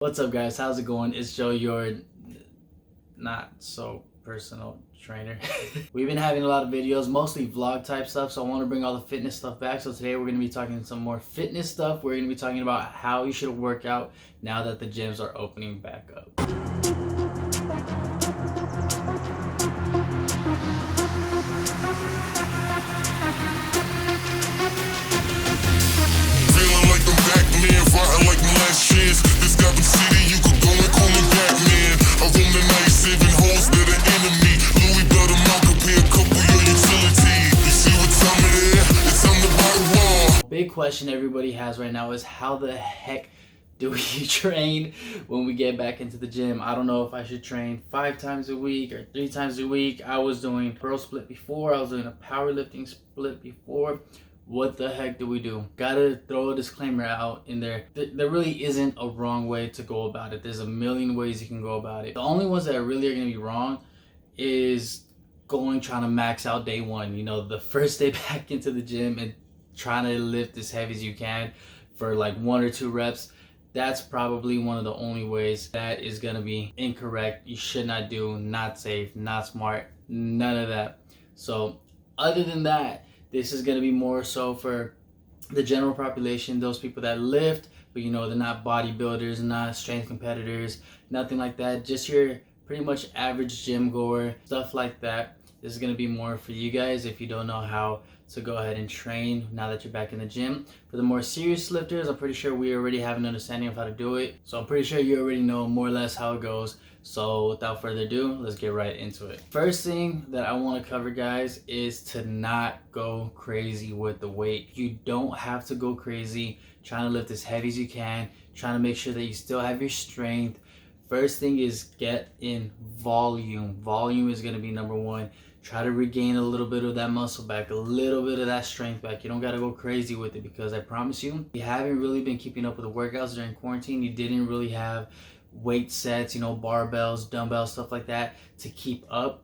What's up, guys? How's it going? It's Joe, your not so personal trainer. We've been having a lot of videos, mostly vlog type stuff, so I want to bring all the fitness stuff back. So today we're going to be talking some more fitness stuff. We're going to be talking about how you should work out now that the gyms are opening back up. Big question everybody has right now is how the heck do we train when we get back into the gym? I don't know if I should train 5 times a week or 3 times a week. I was doing pro split before. I was doing a powerlifting split before. What the heck do we do? Gotta throw a disclaimer out in there. There really isn't a wrong way to go about it. There's a million ways you can go about it. The only ones that really are gonna be wrong is trying to max out day one. You know, the first day back into the gym and trying to lift as heavy as you can for like 1 or 2 reps. That's probably one of the only ways that is gonna be incorrect. You should not do, not safe, not smart, none of that. So other than that, this is gonna be more so for the general population, those people that lift, but you know, they're not bodybuilders, not strength competitors, nothing like that. Just your pretty much average gym goer, stuff like that. This is gonna be more for you guys if you don't know how to go ahead and train now that you're back in the gym. For the more serious lifters, I'm pretty sure we already have an understanding of how to do it. So I'm pretty sure you already know more or less how it goes. So without further ado, let's get right into it. First thing that I want to cover, guys, is to not go crazy with the weight. You don't have to go crazy trying to lift as heavy as you can, trying to make sure that you still have your strength. First thing is get in volume. Volume is going to be number one. Try to regain a little bit of that muscle back, a little bit of that strength back. You don't got to go crazy with it, because I promise you, you haven't really been keeping up with the workouts during quarantine. You didn't really have weight sets, you know, barbells, dumbbells, stuff like that to keep up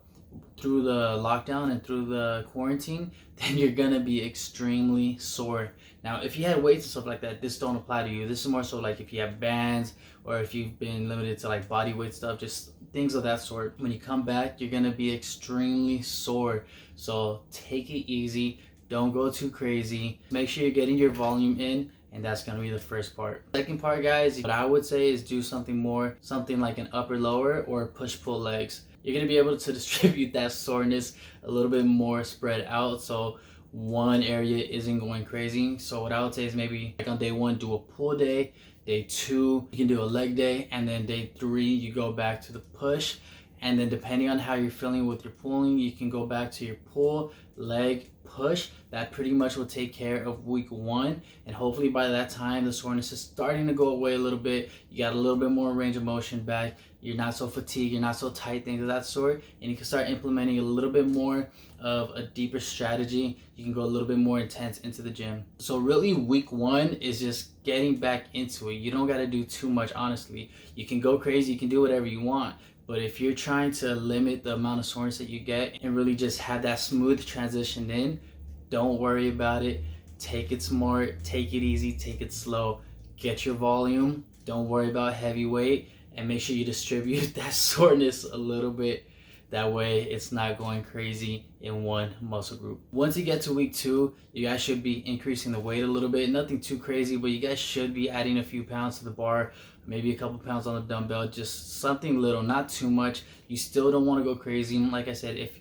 through the lockdown and through the quarantine. Then you're gonna be extremely sore. Now, if you had weights and stuff like that, this don't apply to you. This is more so like if you have bands or if you've been limited to like body weight stuff, just things of that sort. When you come back, you're gonna be extremely sore. So take it easy. Don't go too crazy. Make sure you're getting your volume in, and that's gonna be the first part. Second part, guys, what I would say is do something like an upper lower or push pull legs. You're gonna be able to distribute that soreness a little bit more spread out, so one area isn't going crazy. So what I would say is maybe like on day 1, do a pull day. Day 2, you can do a leg day, and then day 3, you go back to the push. And then depending on how you're feeling with your pulling, you can go back to your pull, leg, push. That pretty much will take care of week 1. And hopefully by that time, the soreness is starting to go away a little bit. You got a little bit more range of motion back. You're not so fatigued, you're not so tight, things of that sort. And you can start implementing a little bit more of a deeper strategy. You can go a little bit more intense into the gym. So really week 1 is just getting back into it. You don't got to do too much, honestly. You can go crazy, you can do whatever you want. But if you're trying to limit the amount of soreness that you get and really just have that smooth transition in, don't worry about it. Take it smart, take it easy, take it slow. Get your volume, don't worry about heavy weight, and make sure you distribute that soreness a little bit. That way it's not going crazy in one muscle group. Once you get to week 2, you guys should be increasing the weight a little bit. Nothing too crazy, but you guys should be adding a few pounds to the bar, maybe a couple pounds on the dumbbell, just something little, not too much. You still don't want to go crazy. Like I said, if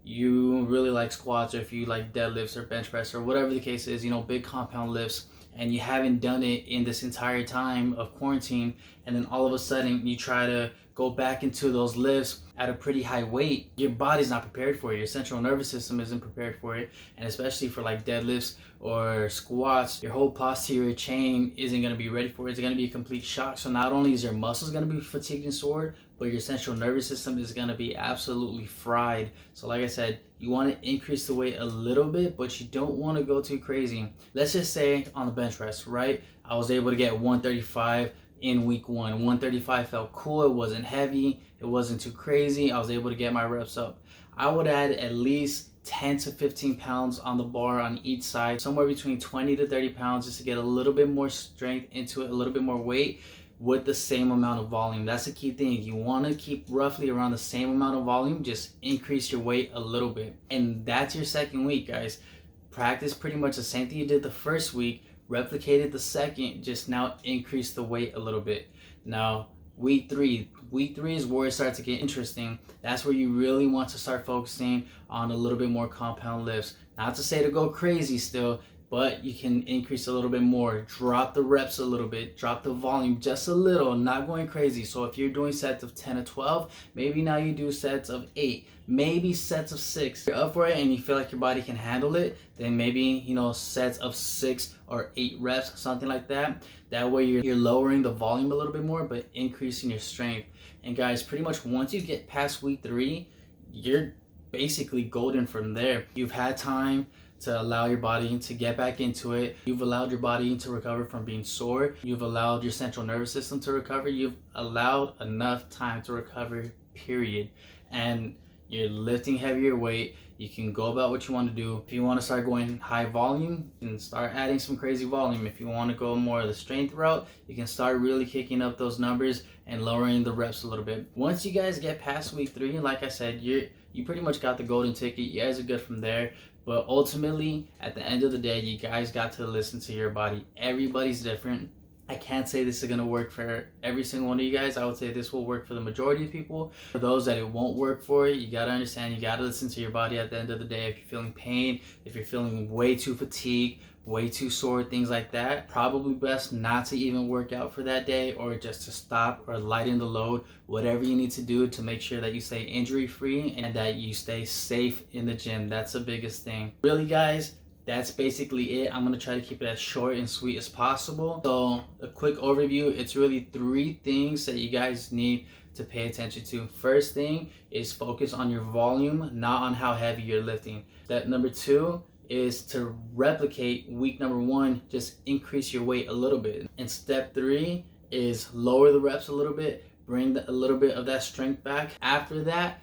you really like squats, or if you like deadlifts or bench press or whatever the case is, you know, big compound lifts, and you haven't done it in this entire time of quarantine, and then all of a sudden you try to go back into those lifts at a pretty high weight, your body's not prepared for it. Your central nervous system isn't prepared for it. And especially for like deadlifts or squats, your whole posterior chain isn't going to be ready for it. It's going to be a complete shock. So not only is your muscles going to be fatigued and sore, but your central nervous system is going to be absolutely fried. So like I said, you want to increase the weight a little bit, but you don't want to go too crazy. Let's just say on the bench press, right? I was able to get 135 in week 1. 135 felt cool. It wasn't heavy. It wasn't too crazy. I was able to get my reps up. I would add at least 10 to 15 pounds on the bar on each side, somewhere between 20 to 30 pounds, just to get a little bit more strength into it, a little bit more weight. with the same amount of volume. That's the key thing. You want to keep roughly around the same amount of volume, just increase your weight a little bit. And that's your second week, guys. Practice pretty much the same thing you did the first week, replicated the second, just now increase the weight a little bit. Now, week three is where it starts to get interesting. That's where you really want to start focusing on a little bit more compound lifts. Not to say to go crazy still, but you can increase a little bit more, drop the reps a little bit, drop the volume just a little, not going crazy. So if you're doing sets of 10 to 12, maybe now you do sets of 8, maybe sets of 6. If you're up for it and you feel like your body can handle it, then maybe, sets of 6 or 8 reps, something like that. That way you're lowering the volume a little bit more, but increasing your strength. And guys, pretty much once you get past week 3, you're basically golden from there. You've had time to allow your body to get back into it. You've allowed your body to recover from being sore. You've allowed your central nervous system to recover. You've allowed enough time to recover, period. And you're lifting heavier weight. You can go about what you want to do. If you want to start going high volume, you can start adding some crazy volume. If you want to go more of the strength route, you can start really kicking up those numbers and lowering the reps a little bit. Once you guys get past week 3, like I said, you pretty much got the golden ticket. You guys are good from there. But ultimately, at the end of the day, you guys got to listen to your body. Everybody's different. I can't say this is going to work for every single one of you guys. I would say this will work for the majority of people. For those that it won't work for, you got to understand, you got to listen to your body at the end of the day. If you're feeling pain, if you're feeling way too fatigued, way too sore, things like that, probably best not to even work out for that day, or just to stop or lighten the load, whatever you need to do to make sure that you stay injury free and that you stay safe in the gym. That's the biggest thing. Really, guys, that's basically it. I'm going to try to keep it as short and sweet as possible. So a quick overview, it's really 3 things that you guys need to pay attention to. First thing is focus on your volume, not on how heavy you're lifting. Step number 2 is to replicate week number 1, just increase your weight a little bit. And step 3 is lower the reps a little bit, bring a little bit of that strength back. After that,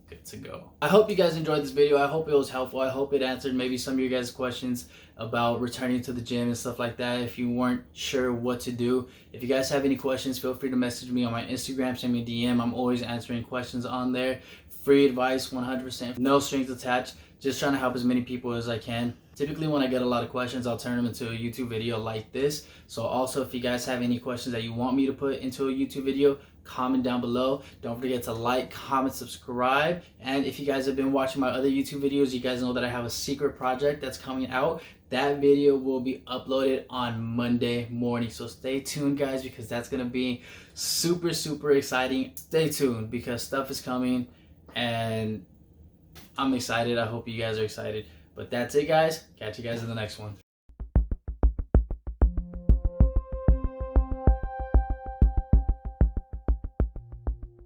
good to go. I hope you guys enjoyed this video. I hope it was helpful. I hope it answered maybe some of your guys' questions about returning to the gym and stuff like that. If you weren't sure what to do, if you guys have any questions, feel free to message me on my Instagram, send me a DM. I'm always answering questions on there. Free advice, 100%, no strings attached. Just trying to help as many people as I can. Typically when I get a lot of questions, I'll turn them into a YouTube video like this. So also, if you guys have any questions that you want me to put into a YouTube video, comment down below. Don't forget to like, comment, subscribe. And if you guys have been watching my other YouTube videos, you guys know that I have a secret project that's coming out. That video will be uploaded on Monday morning. So stay tuned, guys, because that's going to be super, super exciting. Stay tuned because stuff is coming and I'm excited. I hope you guys are excited. But that's it, guys. Catch you guys in the next one.